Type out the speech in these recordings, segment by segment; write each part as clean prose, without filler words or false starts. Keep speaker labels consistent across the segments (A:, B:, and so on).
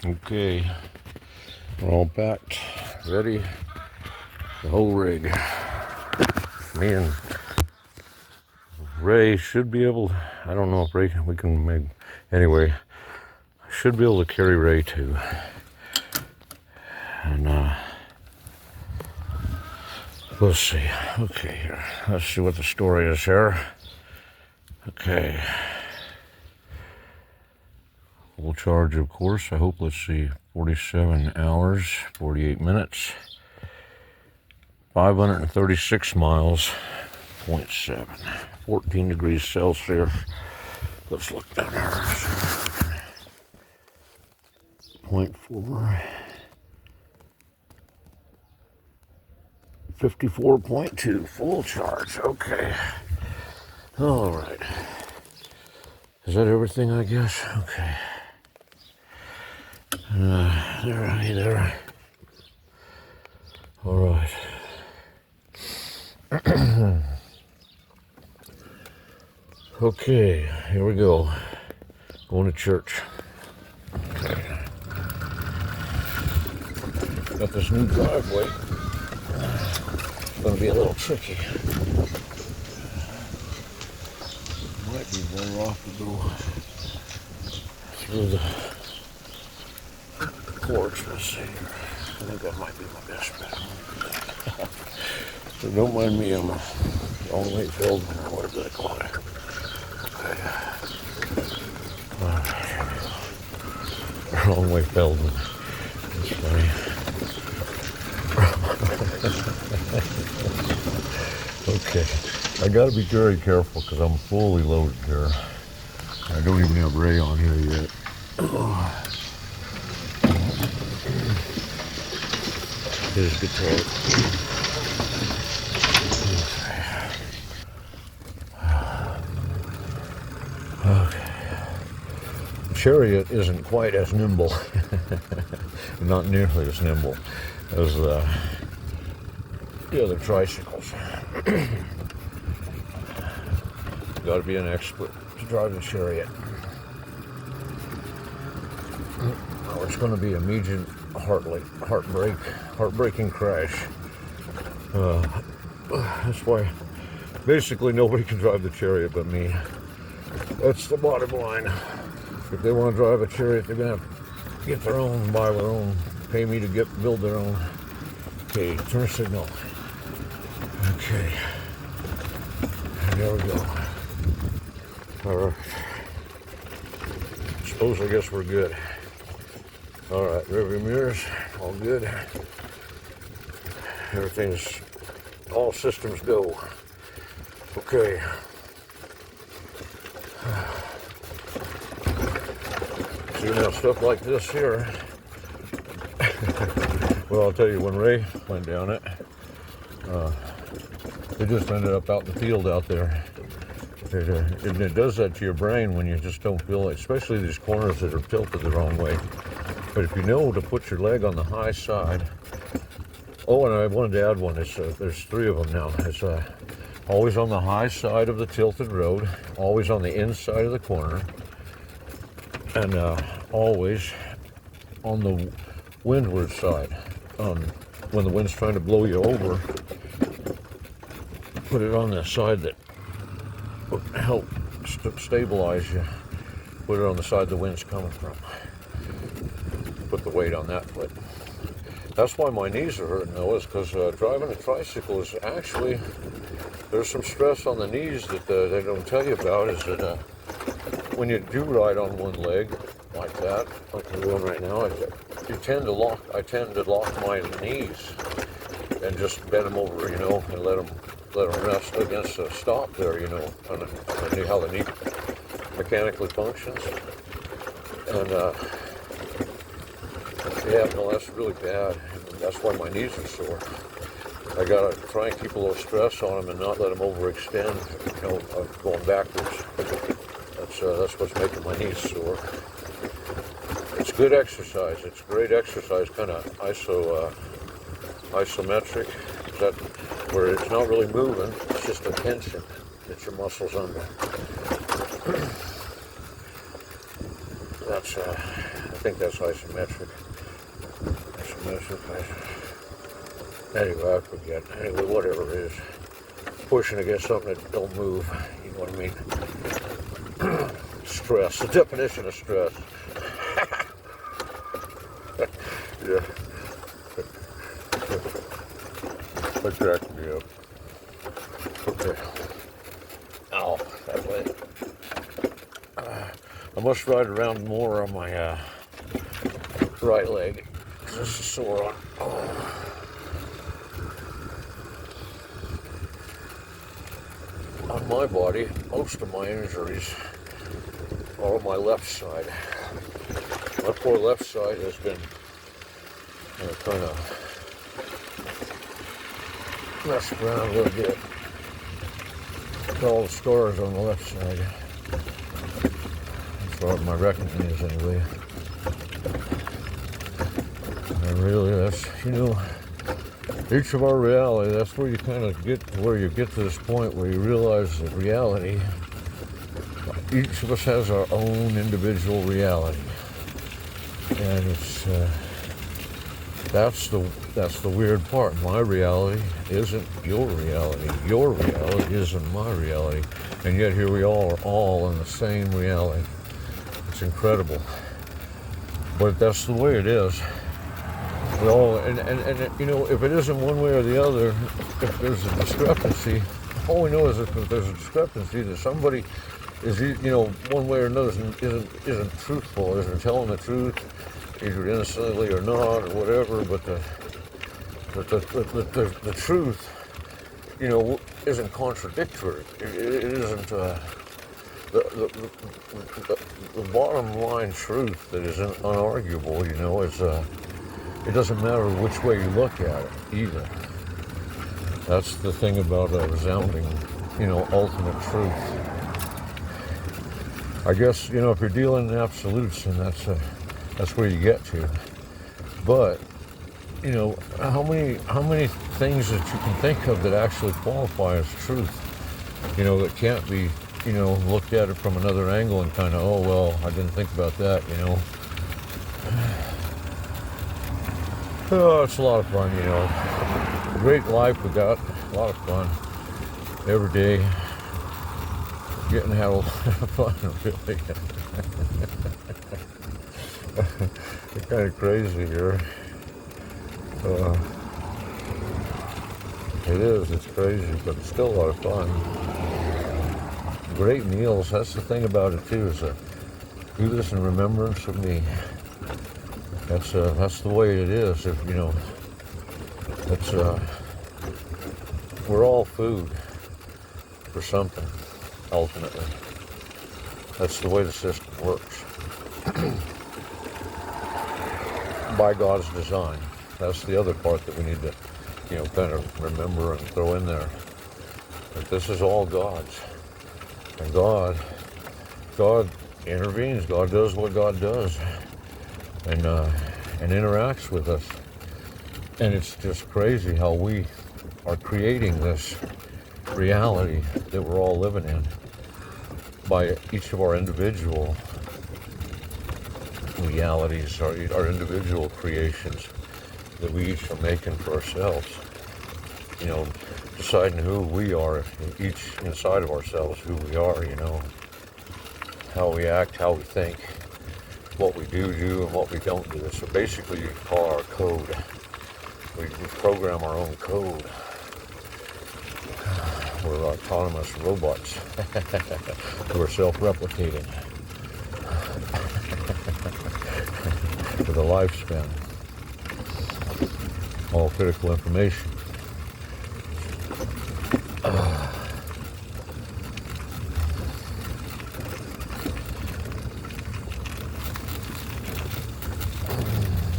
A: Okay, we're all packed, ready, the whole rig. Me and Ray should be able, I don't know if Ray, we can make, anyway, should be able to carry Ray too. And let's see, okay, here, let's see what the story is here. Okay. Full charge, of course. I hope, let's see, 47 hours, 48 minutes, 536 miles, 0.7, 14 degrees Celsius. Let's look down there. 0.4, 54.2, full charge. Okay. All right. Is that everything, I guess? Okay. There. All right. Okay, here we go. Going to church. Okay. Got this new driveway. It's going to be a little tricky. Might be better off to go through the porch. Let's see here. I think that might be my best bet. So don't mind me, I'm a long way filled, or whatever they call it. Okay. Wrong way filled. That's funny. Okay. I gotta be very careful because I'm fully loaded here. I don't even have Ray on here yet. His guitar. Okay. Chariot isn't quite as nimble. Not nearly as nimble as the other tricycles. Got to be an expert to drive the chariot. Oh, it's going to be a immediate heartbreaking crash. That's why basically nobody can drive the chariot but me. That's the bottom line. If they want to drive a chariot, they're going to have to get their own, buy their own, pay me to build their own. Okay, turn signal. Okay. And there we go. All right. I guess we're good. All right, rearview mirrors, all good. Everything's, all systems go. Okay. See, now stuff like this here. Well, I'll tell you, when Ray went down it, it just ended up out in the field out there. It does that to your brain when you just don't feel like, especially these corners that are tilted the wrong way. But if you know to put your leg on the high side, oh, and I wanted to add one. There's three of them now. It's always on the high side of the tilted road, always on the inside of the corner, and always on the windward side. When the wind's trying to blow you over, put it on the side that will help stabilize you. Put it on the side the wind's coming from. Put the weight on that foot. That's why my knees are hurting though, is because driving a tricycle is actually, there's some stress on the knees that they don't tell you about, is that when you do ride on one leg like that, like I'm doing right now, I tend to lock my knees and just bend them over, and let them rest against the stop there, and how the knee mechanically functions. And yeah, no, that's really bad. That's why my knees are sore. I gotta try and keep a little stress on them and not let them overextend, going backwards. That's what's making my knees sore. It's good exercise. It's great exercise, kind of isometric. That where it's not really moving, it's just a tension that your muscles under. That's think that's isometric. Anyway, I forget. Anyway, whatever it is. Pushing against something that don't move. You know what I mean? Stress. The definition of stress. Yeah. That cracked me up. Okay. Ow, that way. I must ride around more on my right leg. This is sore on. Oh. On my body, most of my injuries are on my left side. My poor left side has been kind of messed around a little bit. All the scars on the left side. As far as my reckoning is anyway. And really, that's, you know, each of our reality, that's where you kind of get to where you get to this point where you realize that reality, each of us has our own individual reality. And it's, that's the weird part. My reality isn't your reality. Your reality isn't my reality. And yet here we all are all in the same reality. It's incredible. But that's the way it is. We all, and you know, if it isn't one way or the other, if there's a discrepancy, all we know is that if there's a discrepancy, that somebody is, you know, one way or another isn't truthful, isn't telling the truth, either innocently or not, or whatever. But the truth, you know, isn't contradictory. It isn't the bottom line truth that is unarguable. You know, is it doesn't matter which way you look at it either. That's the thing about a resounding, you know, ultimate truth. I guess, you know, if you're dealing in absolutes, and that's where you get to. But, you know, how many things that you can think of that actually qualify as truth, you know, that can't be, you know, looked at it from another angle and kind of, oh, well, I didn't think about that, you know. Oh, it's a lot of fun, you know. Great life we got, a lot of fun every day. Getting to have a lot of fun, really. It's kind of crazy here. It is, it's crazy, but it's still a lot of fun. Great meals, that's the thing about it too, is do this in remembrance of me. That's the way it is. If, you know, it's we're all food for something. Ultimately, that's the way the system works. By God's design. That's the other part that we need to, you know, kind of remember and throw in there. That this is all God's, and God intervenes. God does what God does. And interacts with us. And it's just crazy how we are creating this reality that we're all living in by each of our individual realities, our individual creations that we each are making for ourselves. You know, deciding who we are, each inside of ourselves, who we are, you know, how we act, how we think, what we do and what we don't do. So basically, you can call our code. We program our own code. We're autonomous robots. We're self-replicating with a lifespan. All critical information.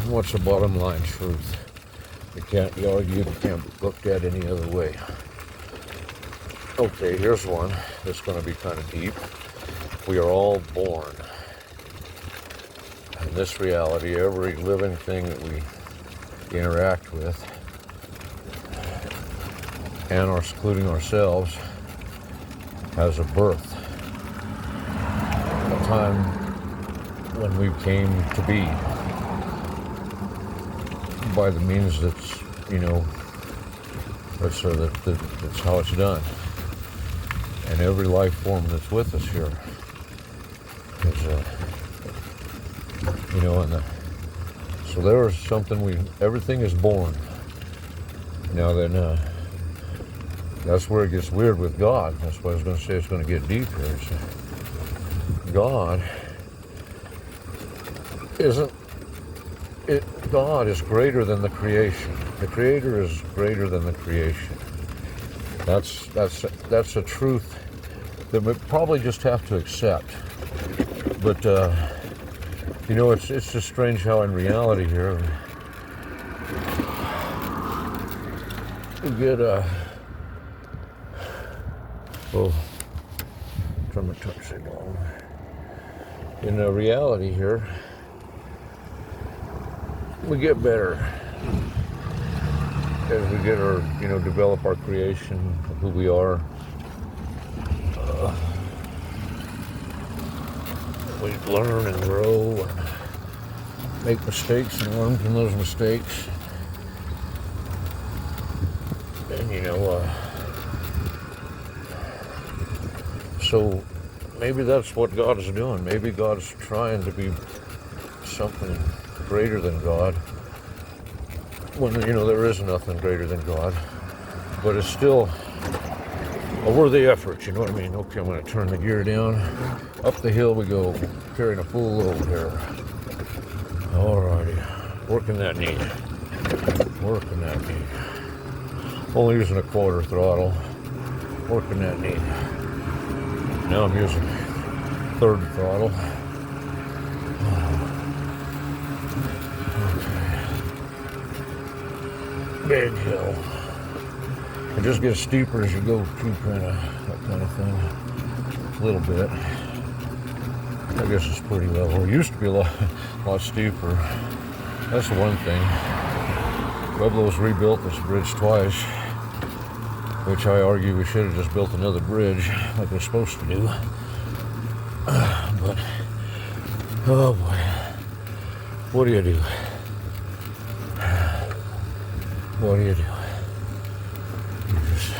A: What's the bottom line truth? It can't be argued, it can't be looked at any other way. Okay, here's one that's going to be kind of deep. We are all born. In this reality, every living thing that we interact with, and excluding ourselves, has a birth. A time when we came to be by the means that's, that's how it's done. And every life form that's with us here is, so there is something everything is born. Now then, that's where it gets weird with God. That's why I was going to say it's going to get deep here. So God God is greater than the creation. The Creator is greater than the creation. That's a truth that we probably just have to accept. But it's just strange how in reality here we get turn my touch signal on. In reality here, we get better as we get our, develop our creation of who we are. We learn and grow and make mistakes and learn from those mistakes. And so maybe that's what God is doing. Maybe God's trying to be something greater than God. When, there is nothing greater than God. But it's still a worthy effort, you know what I mean? Okay, I'm going to turn the gear down. Up the hill we go, carrying a full load here. Alrighty, working that knee. Working that knee. Only using a quarter throttle. Working that knee. Now I'm using third throttle. Okay. Big hill. It just gets steeper as you go through that kind of thing. A little bit. I guess it's pretty level. It used to be a lot steeper. That's the one thing. Pueblo's rebuilt this bridge twice, which I argue we should have just built another bridge like we're supposed to do. But, oh boy, what do you do? What do you do? You just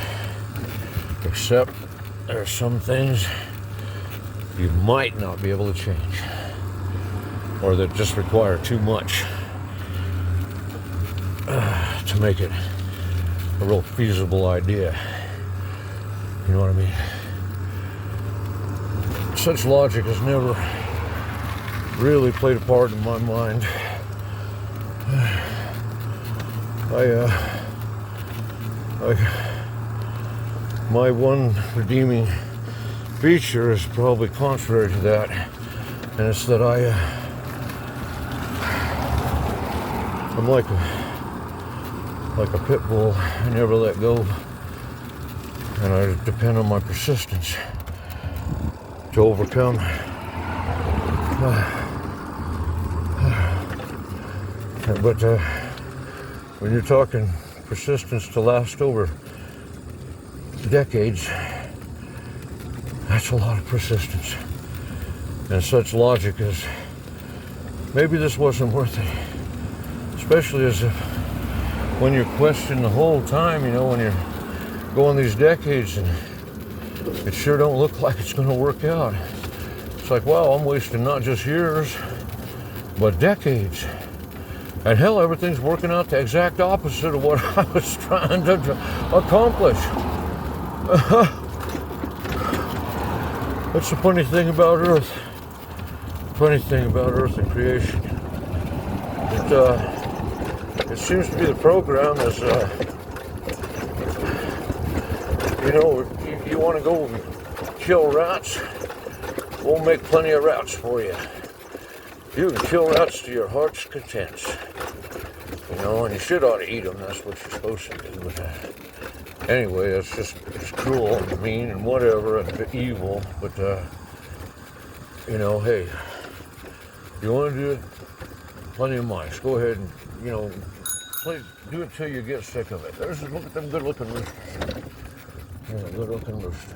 A: accept there's some things you might not be able to change, or that just require too much to make it a real feasible idea. You know what I mean? Such logic has never really played a part in my mind. My one redeeming feature is probably contrary to that, and it's that I'm like a pit bull. I never let go, and I depend on my persistence to overcome. But when you're talking persistence to last over decades, that's a lot of persistence. And such logic as, maybe this wasn't worth it. Especially as if when you're questioning the whole time, when you're going these decades and it sure don't look like it's going to work out. It's like, wow, I'm wasting not just years, but decades. And hell, everything's working out the exact opposite of what I was trying to accomplish. That's the funny thing about Earth. Funny thing about Earth and creation. It seems to be the program is, you want to go kill rats, we'll make plenty of rats for you. You can kill rats to your heart's content. And you should ought to eat them. That's what you're supposed to do. But anyway, it's cruel and mean and whatever and evil. But, hey, you want to do it, plenty of mice. Go ahead and, do it till you get sick of it. Look at them good-looking roosters. There's a good-looking rooster.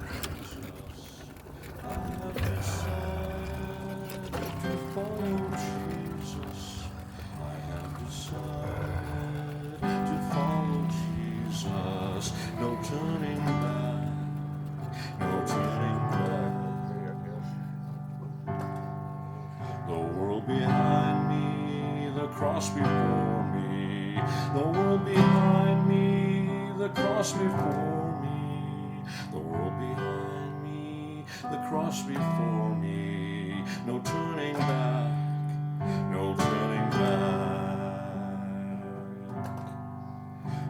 A: Yeah.
B: cross before me, the world behind me, the cross before me, the world behind me, the cross before me, no turning back, no turning back.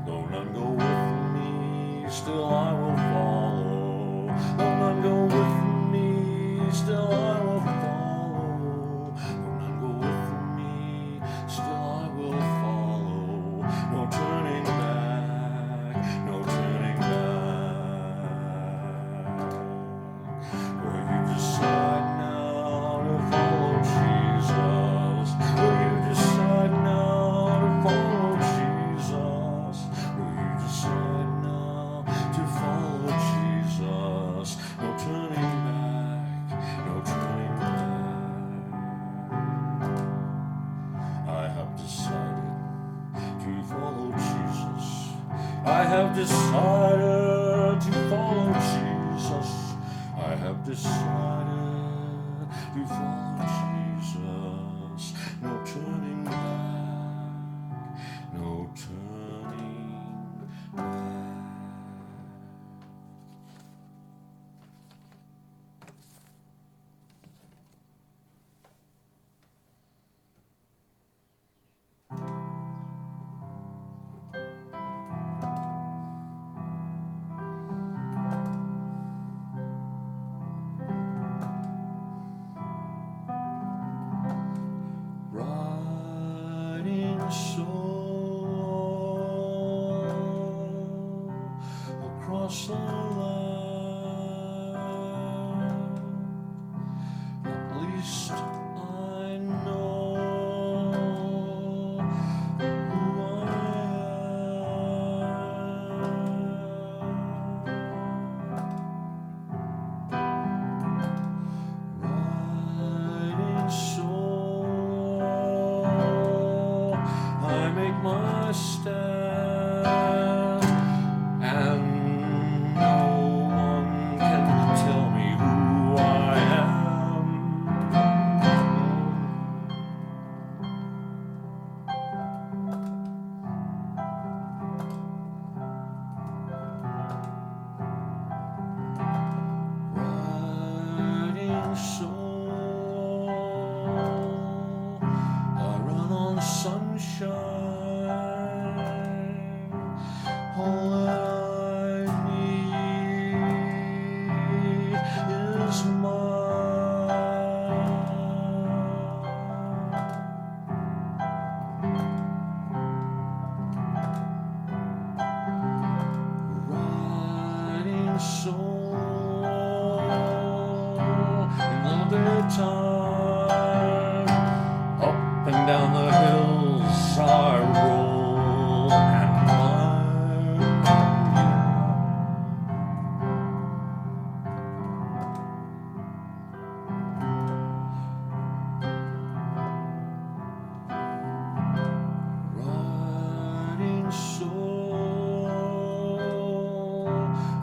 B: Though none go with me, still I will follow. Though none go with me, still I will follow. Though none go with me, still I will follow. No turning back, no turning back. Will you decide now to follow Jesus? Will you decide now to follow Jesus? Will you decide now to follow Jesus? No turning back, no turning back. I have decided to follow Jesus. I have decided to follow Jesus. I have decided to follow Jesus. No turning back, no turning back. Riding solo across the land, at least I know who I am. Riding solo, I make my stand, and no one can tell me who I am. Riding solo, I run on sunshine. All that I need is mine. Riding solo in the daytime, up and down the hills I roll and climb. Riding solo,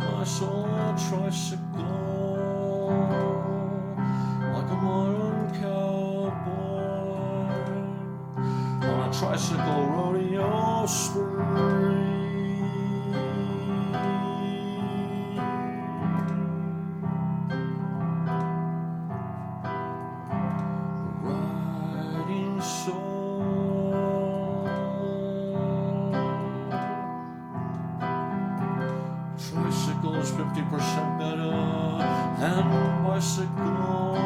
B: my solo tricycle, like a modern cowboy on a tricycle rodeo spree. Riding solo, tricycle is 50% better than bicycle.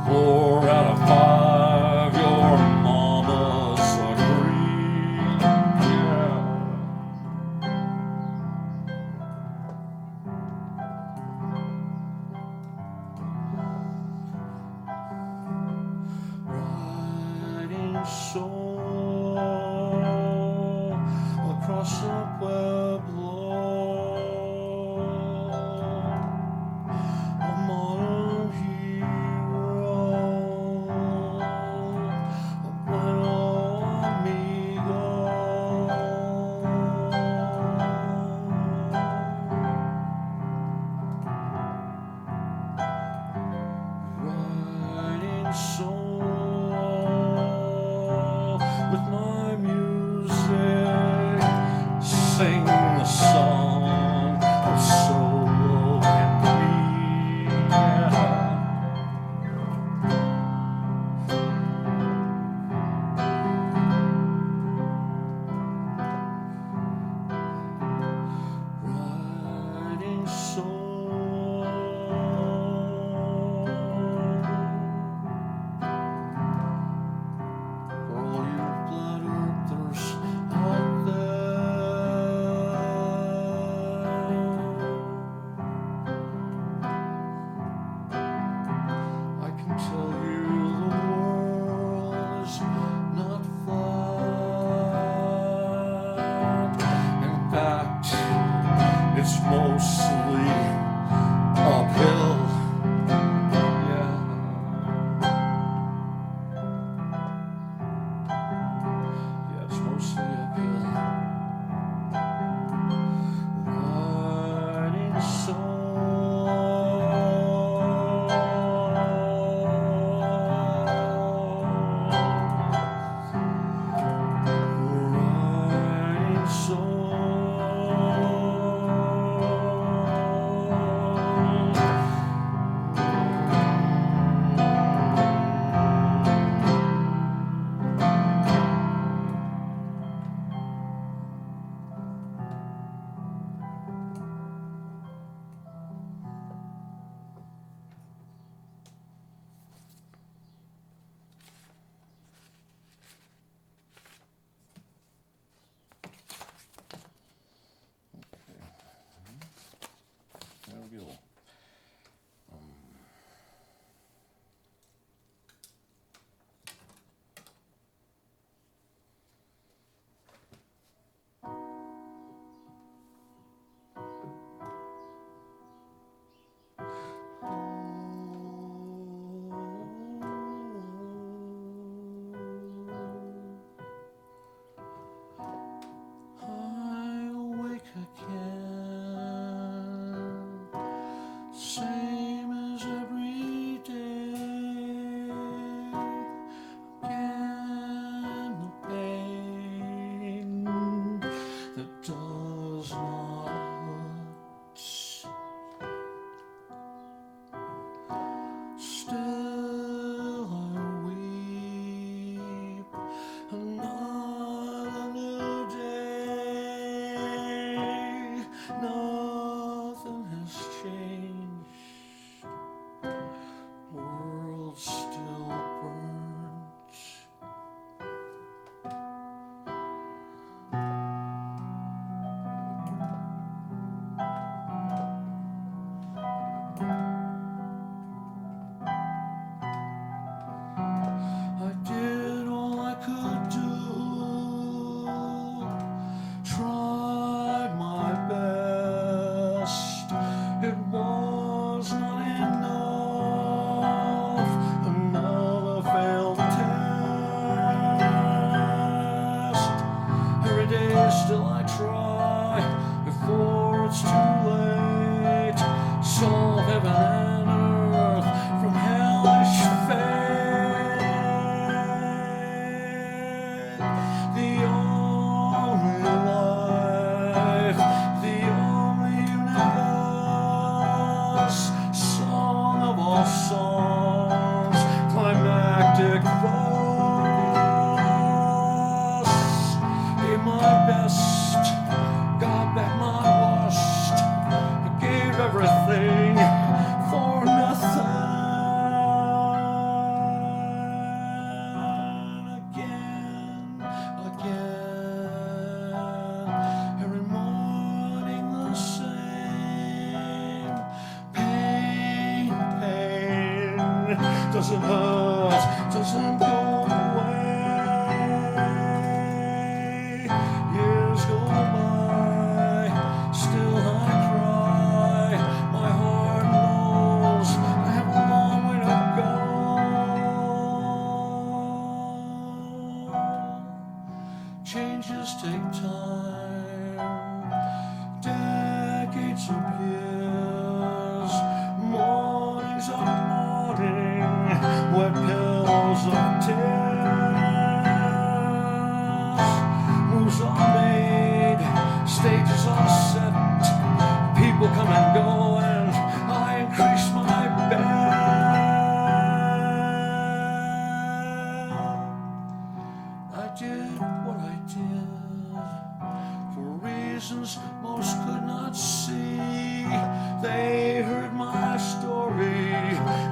B: 4 out of 5, your mama said. same as every day. Again, the pain that does not still I weep. Another new day. Nothing has changed. World still burns. I did all I could do, tried my best. It was not enough. Another failed test. Every day still I try before it's too late. Solve heaven and earth from hellish fate. The only life, the only universe, song of all songs, climactic thus. Gave my best, got back my worst. I gave everything for nothing. Again, every morning the same. Pain, doesn't hurt, doesn't go away. Years go by, still I cry. My heart knows I have a long way to go. Changes take time, decades of years. Mornings of mourning, wet pills of tears. Moves are made, stages are set. People come and go, and I increase my bet. I did what I did for reasons most could not see. They heard my story,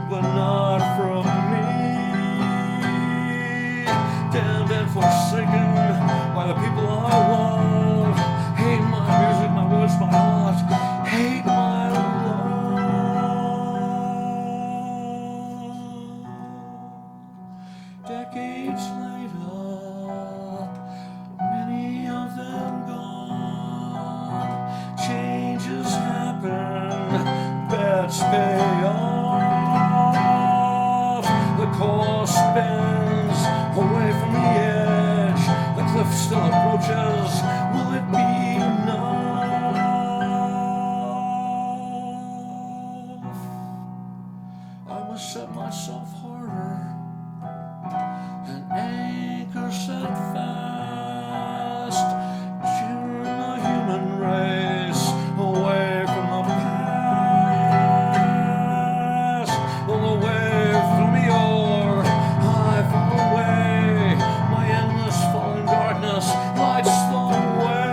B: but not from me. Damned and forsaken by the people I love. Hate my music, my words, my heart. Hate my love. Decades later, many of them gone. Changes happen, bets pay off. The course bends away from the edge. The cliff still approaches. Will it be enough? I must set myself harder. An anchor set fast. Turn the human race away from the past. All away from the ore, high from the way. My endless falling darkness lights the way.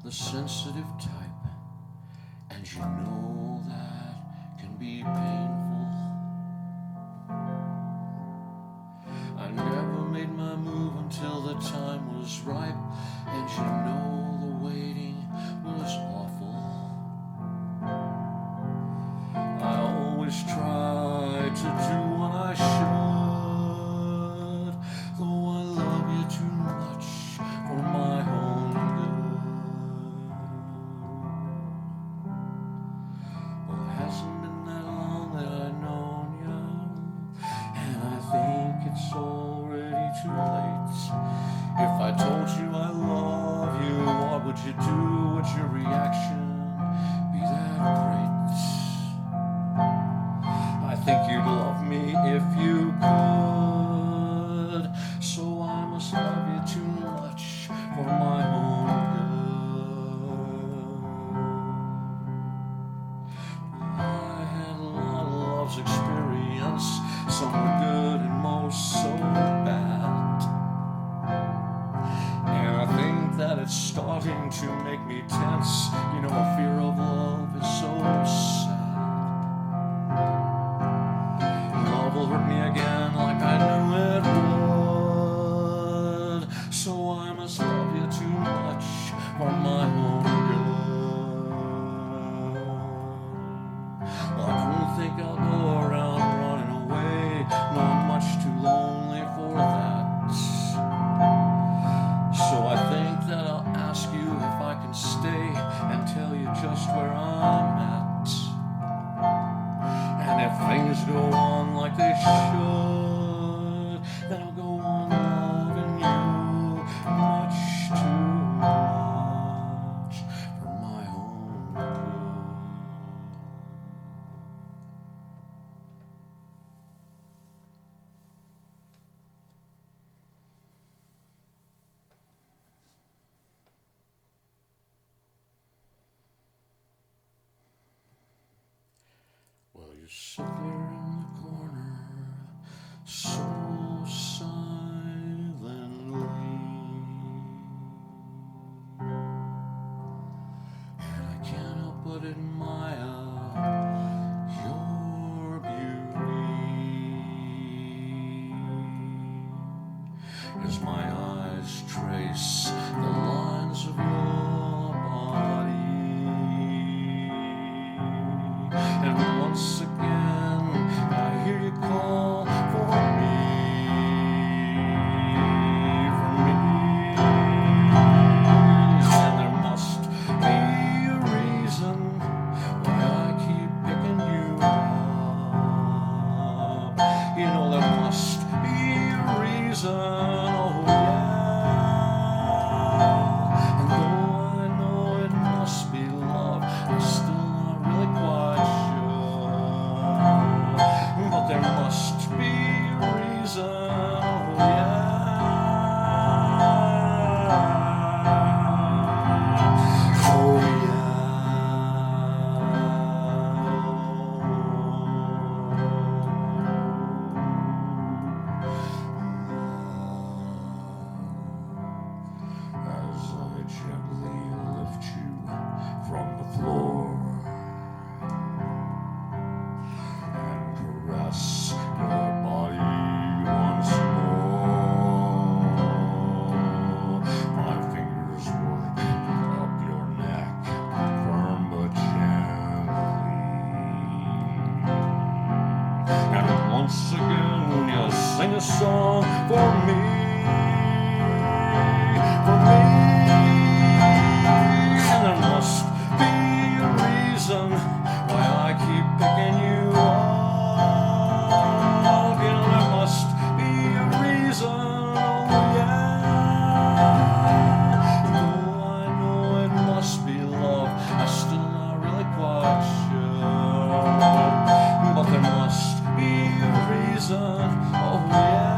B: the sensitive type, and you know that can be painful. I never made my move until the time was ripe, and you know the waiting was awful. I always try to do what I should, though I love you too much for my own good. Well, it hasn't been that long that I've known you, and I think it's already too late. If I told you I love you, what would you do? Would your reaction be that great? I think you'd love me if you could, so I must love you too much for my own good. I had a lot of love's experience, some good and most so bad, and I think that it's starting to make me tense. You know, a fear of love is so sad. Love will hurt me again like I knew it would, so I must love you too much for my own good. I don't think I'll go around running away, no, I'm much too lonely for that. So I think that I'll ask you if I can stay and tell you just where I'm at. And if things go on like they should, then I'll go on loving you much too much for my own good. Well, you sit there in the corner, so silently, and I can't help but admire your beauty as my eyes trace the lines of your body. And once again, I hear you call for me, and there must be a reason why I keep picking you up. You know, there must be a reason, oh yeah. And though I know it must be love, I'm still not really quite sure. But there must be a reason, oh yeah. Oh yeah. As I gently lift you from the floor and caress your body once more, my fingers work up your neck, firm but gently, and once again you sing a song for me, for me. And there must be a reason why I keep picking you up. You know, there must be a reason, oh yeah. And though I know it must be love, I'm still not really quite sure. But there must be a reason, oh yeah.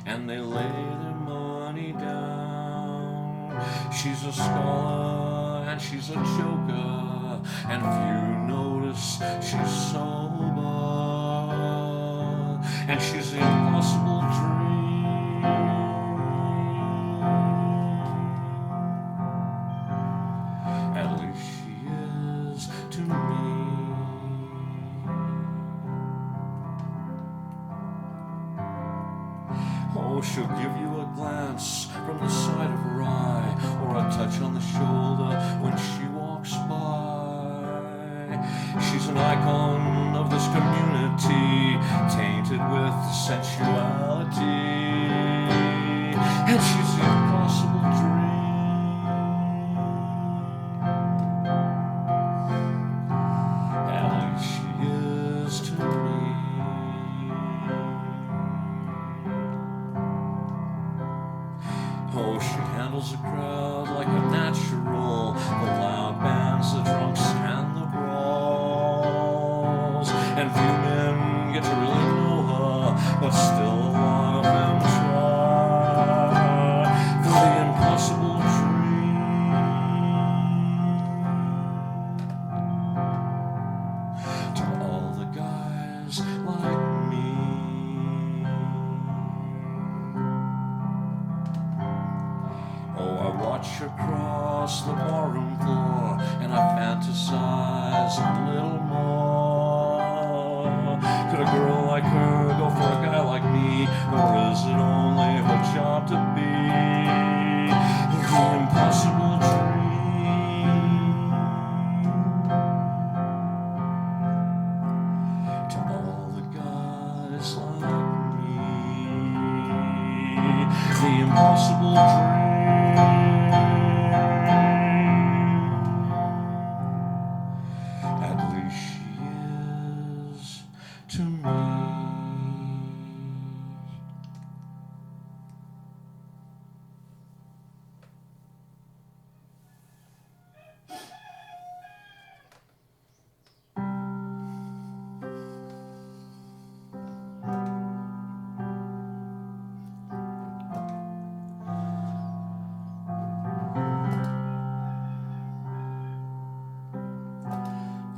B: and they lay their money down. She's a scholar and she's a joker, and few notice she's sober, and she's the impossible dream. At least she is to me. Oh, she'll give you a glance from the side of her eye, or a touch on the shoulder when she walks by. She's an icon of this community, tainted with sensuality, and she's the impossible dream. At least she is to me. Oh, she handles the crowd like a natural, the loud bands, the drunks, and the brawls. And few men get to really know her, but still a lot of them try for the impossible dream. To all the guys like me, oh, I watch her cross the barroom floor, and I fantasize a little more. Could a girl like her go for a guy like me, or is it only her job to be the impossible dream? To all the guys like me, the impossible dream. At least she is to me.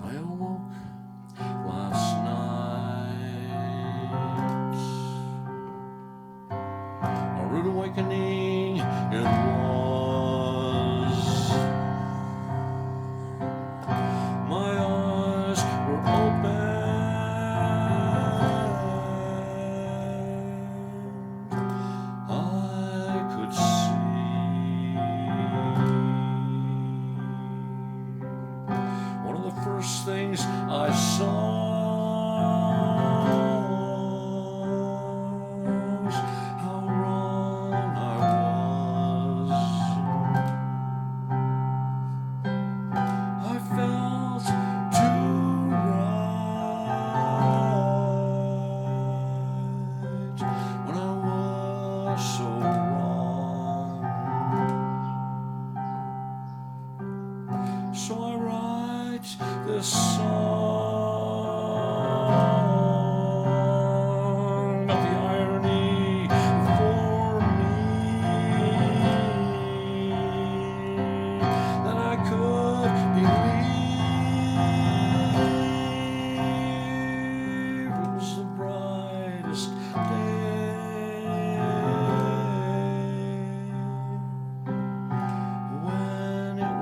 B: I awoke last night, a rude awakening it was. My eyes were open, I could see. One of the first things I saw was how wrong I was. I felt too right when I was so wrong. So I write this song about the irony for me, that I could believe it was the brightest day when it really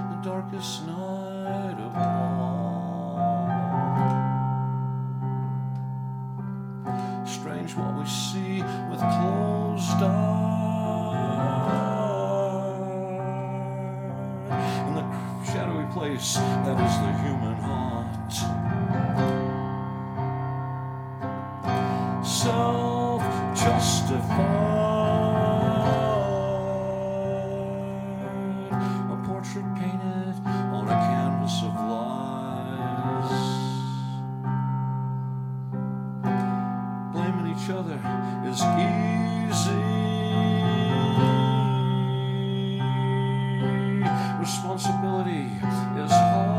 B: the darkest night of all. Strange what we see with closed eyes in the shadowy place that is the human heart. Self-justified, a portrait painted on a canvas of lies. Blaming each other is easy. Responsibility is hard.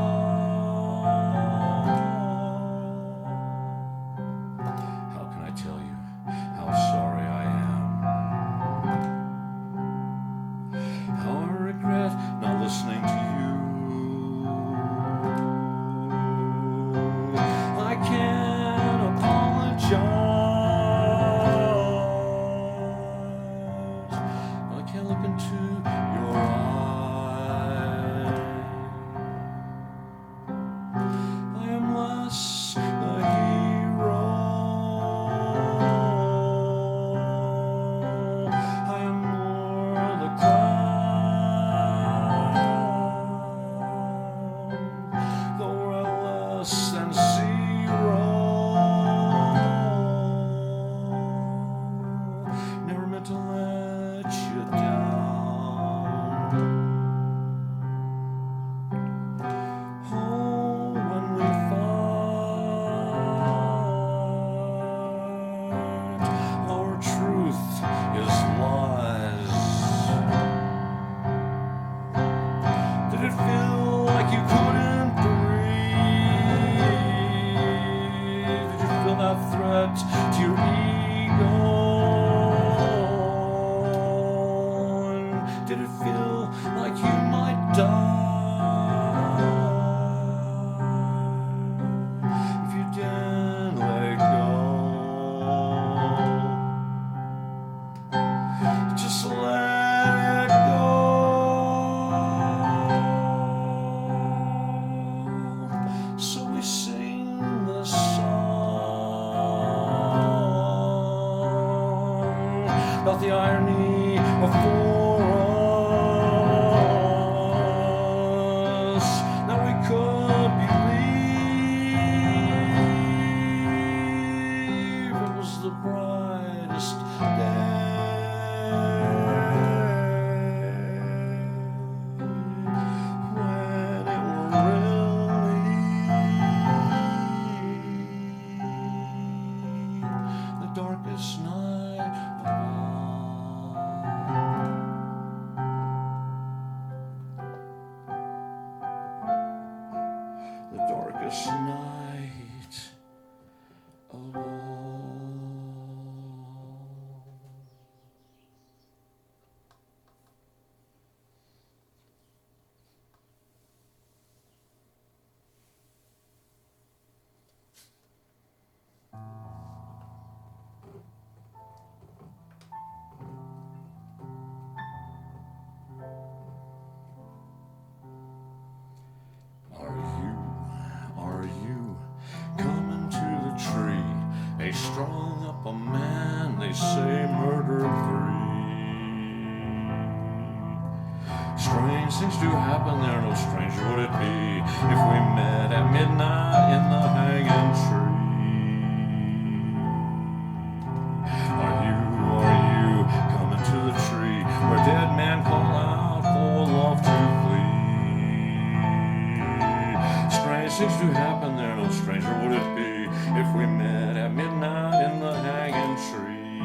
B: right to your ego? Did it feel like you might die if you didn't let go? Just let it go. So we sing this song about the irony of for us. Now we could believe it was the brightest day when it were really the darkest night of all. The darkest night of all. Are you coming to the tree? They strung up a man, they say murdered 3. Strange things do happen there, no stranger would it be if we met at midnight in the hanging tree. Are you coming to the tree where dead men call out for love to flee? Strange things do happen there, no stranger would it be if we met at midnight in the hanging tree.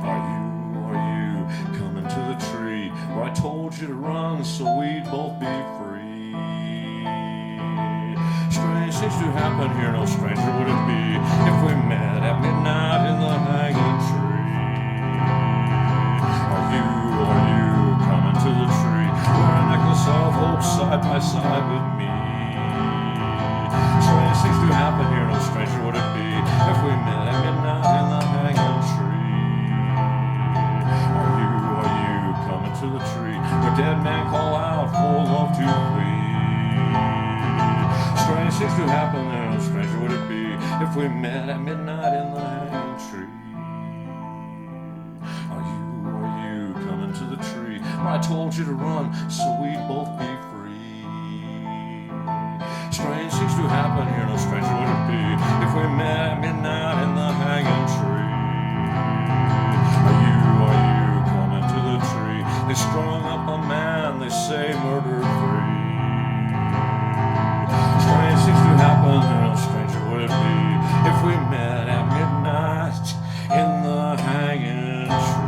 B: Are you coming to the tree where I told you to run so we'd both be free? Strange things do happen here, no stranger would it be if we met at midnight in the hanging tree. Are you coming to the tree where a necklace of hope side by side with me? Strange things do happen here, no stranger would it be if we met at midnight in the hanging tree. Are you coming to the tree where dead men call out for love to flee? Strange things do happen there, no stranger would it be if we met at midnight in the hanging tree. Are you coming to the tree where I told you to run so we'd both be free? Strange things do happen here, no stranger would it be if we met at midnight in the hanging tree. Are you coming to the tree? They strung up a man, they say murdered 3. Strange things do happen here, no stranger would it be if we met at midnight in the hanging tree.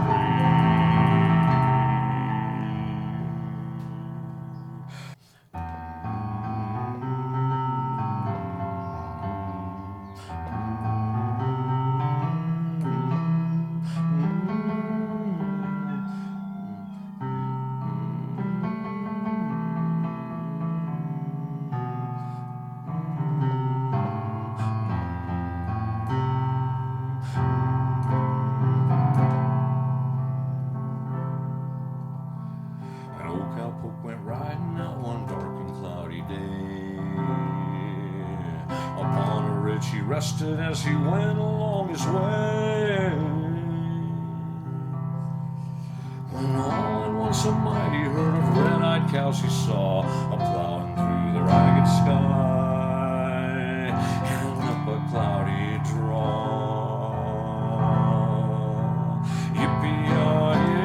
B: Went riding out one dark and cloudy day. Upon a ridge he rested as he went along his way. When all at once a mighty herd of red-eyed cows he saw a-plowing through the ragged sky and up a cloudy draw. Yippee-yi-yi.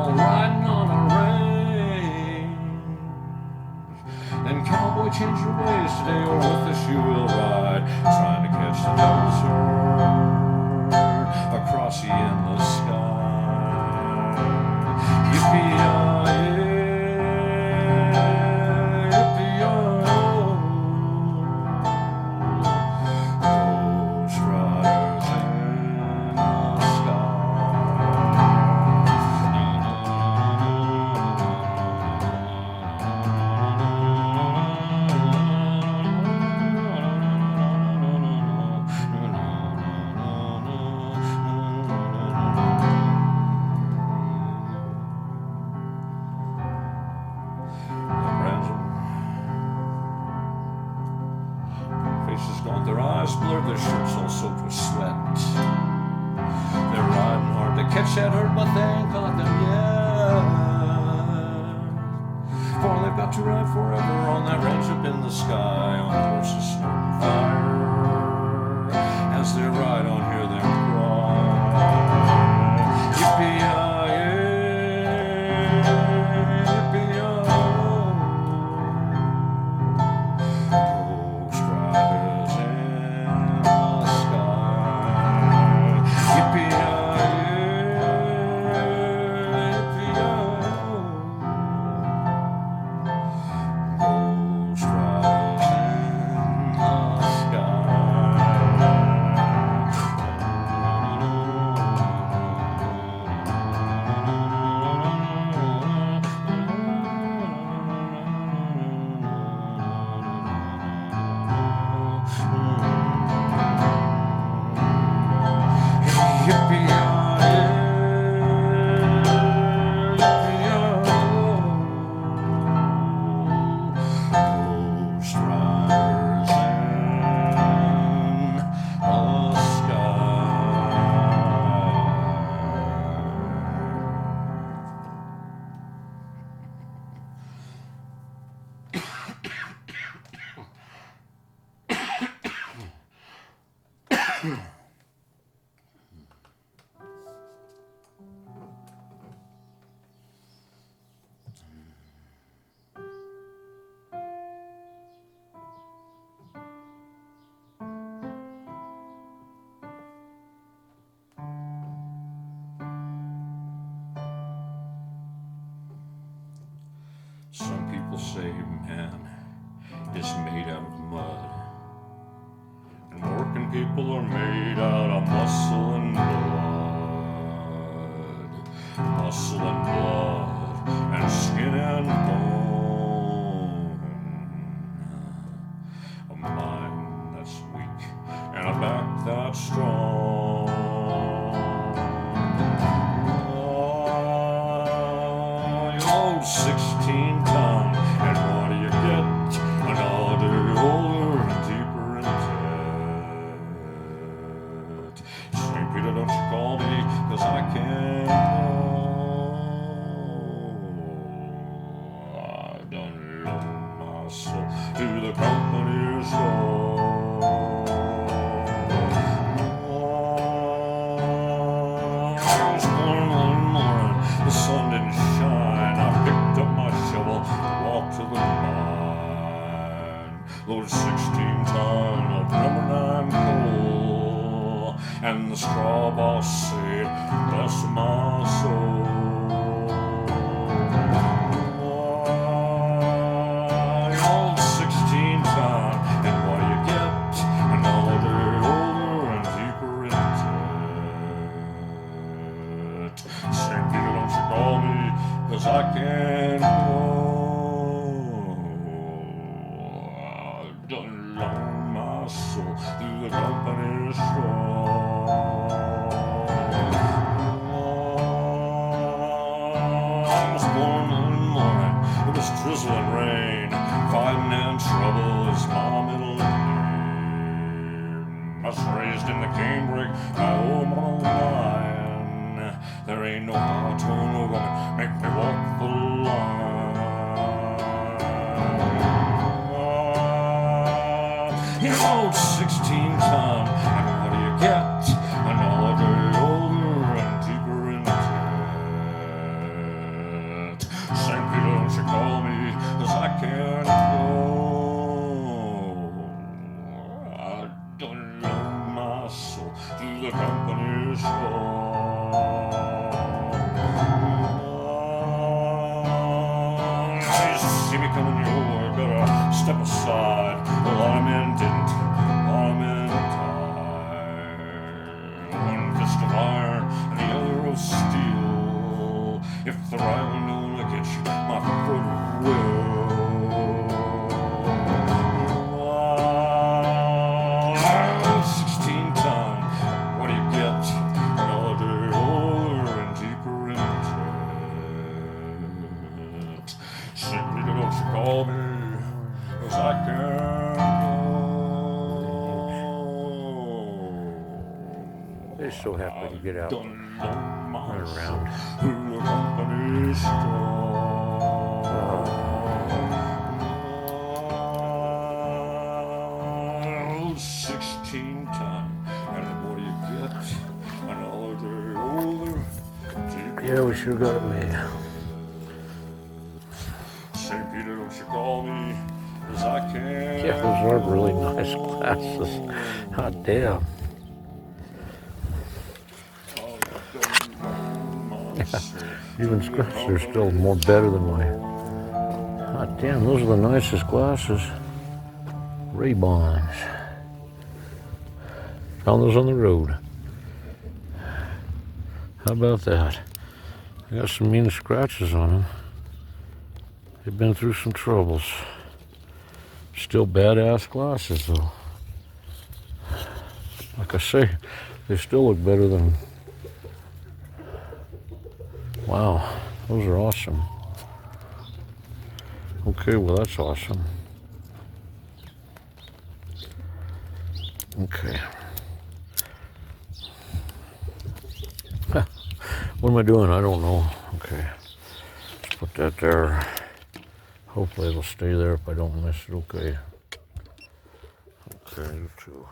B: while riding on a range. Then cowboy, change your ways today, or with us you will ride, trying to catch the devil's herd across the endless sky. Yippee-yi-yi, yippee-yi-yo, ghost riders in the faces gaunt, their eyes blurred, their shirts all soaked with sweat. They're riding hard to catch that herd, but they ain't caught them yet. For they've got to ride forever on that range up in the sky, on horses snorting fire, as they ride on, hear them cry. Yippee-yi-yi, yippee-yi-yo, ghost riders in the sky. Yippee-yi-yi, yippee-yi-yo, ghost riders in the sky. Some people say man is made out of mud, and working people are made out of muscle and blood, muscle and blood, and skin and bone. A mind that's weak and a back that's strong. Old 16-ton, and what do you get? Another older and deeper in debt. St. Peter, don't you call me, 'cause I can't go. I done loaned my soul to the company's store. I was born one morning, the sun didn't shine. I picked up my shovel, walked to the mine, loaded 16-ton of number 9 coal, and the straw boss said, bless my soul. Old 16-ton, and what do you get? Another day older and deeper in debt. St. Peter, don't you call me, 'cause I can't go. I done loaned my soul through the company's store. I was born one morning, it was drizzling rain, fighting and trouble is my middle name. I was raised in the canebrake by old Mama Lion. There ain't no high-tone woman make me walk the line. You old 16-ton, and what do you get? Another day older and deeper in debt. St. Peter, don't you call me, 'cause I can't go. I don't loan my soul to the company store. You see me coming your way, better step aside. Well, I'm intent, I'm in time. One fist of iron and the other of steel. If the rival don't look at you, my foot will. 16 ton, what do you get? Another day older and deeper in debt. St. Peter, don't you call me, 'cause I can't go.
A: They're so happy to get out.
B: Don't loan my
A: Run
B: soul
A: around.
B: to the company store. 16 ton, and what do you get? Another day older, deeper.
A: Yeah, we should have got it made.
B: St. Peter, don't you call me, 'cause I can't.
A: Yeah, those are really nice glasses. Hot damn. Even scratched, they're still more better than mine. Hot damn, those are the nicest glasses. Ray-Bans. Found those on the road. How about that? I got some mean scratches on them. They've been through some troubles. Still badass glasses though. Like I say, they still look better than... Wow, those are awesome. Okay, well that's awesome. Okay. What am I doing? I don't know. Okay. Let's put that there. Hopefully it'll stay there if I don't miss it. Okay. Okay, you too.